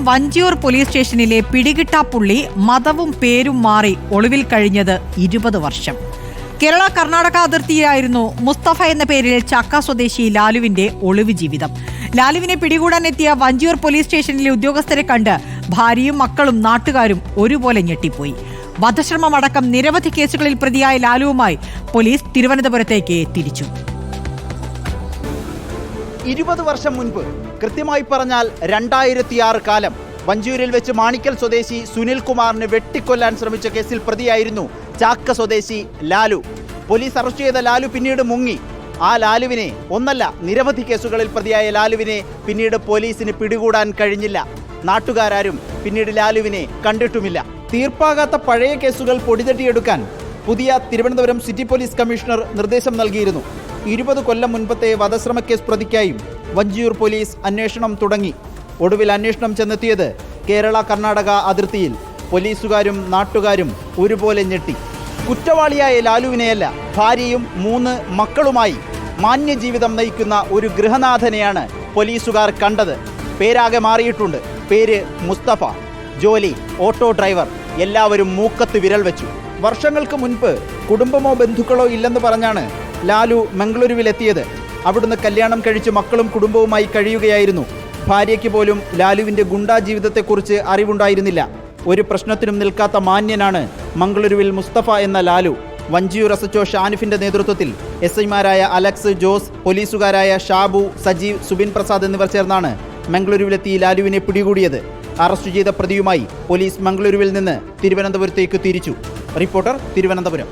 Vanchiyoor police സ്റ്റേഷനിലെ പിടികിട്ടാപ്പുള്ളി മതവും പേരും മാറി ഒളിവിൽ കഴിഞ്ഞത് 20 വർഷം. കേരള കർണാടക അതിർത്തിയിലായിരുന്നു മുസ്തഫ എന്ന പേരിൽ ചക്ക സ്വദേശി ലാലുവിന്റെ ഒളിവ് ജീവിതം. ലാലുവിനെ പിടികൂടാനെത്തിയ വഞ്ചിയൂർ പോലീസ് സ്റ്റേഷനിലെ ഉദ്യോഗസ്ഥരെ കണ്ട് ഭാര്യയും മക്കളും നാട്ടുകാരും ഒരുപോലെ ഞെട്ടിപ്പോയി. വധശ്രമമടക്കം നിരവധി കേസുകളിൽ പ്രതിയായ ലാലുവുമായി പോലീസ് തിരുവനന്തപുരത്തേക്ക് തിരിച്ചു. 20 വർഷം മുൻപ്, കൃത്യമായി പറഞ്ഞാൽ 2006 കാലം, വഞ്ചിയൂരിൽ വെച്ച് മാണിക്കൽ സ്വദേശി സുനിൽ കുമാറിനെ വെട്ടിക്കൊല്ലാൻ ശ്രമിച്ച കേസിൽ പ്രതിയായിരുന്നു ചാക്ക സ്വദേശി ലാലു. പോലീസ് അറസ്റ്റ് ചെയ്ത ലാലു പിന്നീട് മുങ്ങി. ആ ലാലുവിനെ, ഒന്നല്ല നിരവധി കേസുകളിൽ പ്രതിയായ ലാലുവിനെ പിന്നീട് പോലീസിന് പിടികൂടാൻ കഴിഞ്ഞില്ല. നാട്ടുകാരും പിന്നീട് ലാലുവിനെ കണ്ടിട്ടുമില്ല. തീർപ്പാകാത്ത പഴയ കേസുകൾ പൊടിതട്ടിയെടുക്കാൻ പുതിയ തിരുവനന്തപുരം സിറ്റി പോലീസ് കമ്മീഷണർ നിർദ്ദേശം നൽകിയിരുന്നു. 20 കൊല്ലം മുൻപത്തെ വധശ്രമ കേസ് പ്രതിക്കായും വഞ്ചിയൂർ പോലീസ് അന്വേഷണം തുടങ്ങി. ഒടുവിൽ അന്വേഷണം ചെന്നെത്തിയത് കേരള കർണാടക അതിർത്തിയിൽ. പോലീസുകാരും നാട്ടുകാരും ഒരുപോലെ ഞെട്ടി. കുറ്റവാളിയായ ലാലുവിനെയല്ല, ഭാര്യയും 3 മക്കളുമായി മാന്യജീവിതം നയിക്കുന്ന ഒരു ഗൃഹനാഥനെയാണ് പോലീസുകാർ കണ്ടത്. പേരാകെ മാറിയിട്ടുണ്ട്. പേര് മുസ്തഫ, ജോലി ഓട്ടോ ഡ്രൈവർ. എല്ലാവരും മൂക്കത്ത് വിരൽ വെച്ചു. വർഷങ്ങൾക്ക് മുൻപ് കുടുംബമോ ബന്ധുക്കളോ ഇല്ലെന്ന് പറഞ്ഞാണ് ലാലു മംഗളൂരുവിലെത്തിയത്. അവിടുന്ന് കല്യാണം കഴിച്ച് മക്കളും കുടുംബവുമായി കഴിയുകയായിരുന്നു. ഭാര്യയ്ക്ക് പോലും ലാലുവിൻ്റെ ഗുണ്ടാ ജീവിതത്തെക്കുറിച്ച് അറിവുണ്ടായിരുന്നില്ല. ഒരു പ്രശ്നത്തിനും നിൽക്കാത്ത മാന്യനാണ് മംഗളൂരുവിൽ മുസ്തഫ എന്ന ലാലു. വഞ്ചിയൂർ എസ്എച്ച്ഒ ഷാനിഫിന്റെ നേതൃത്വത്തിൽ എസ്ഐമാരായ അലക്സ്, ജോസ്, പോലീസുകാരായ ഷാബു, സജീവ്, സുബിൻ പ്രസാദ് എന്നിവർ ചേർന്നാണ് മംഗളൂരുവിലെത്തി ലാലുവിനെ പിടികൂടിയത്. അറസ്റ്റ് ചെയ്ത പ്രതിയുമായി പോലീസ് മംഗളൂരുവിൽ നിന്ന് തിരുവനന്തപുരത്തേക്ക് തിരിച്ചു. റിപ്പോർട്ടർ, തിരുവനന്തപുരം.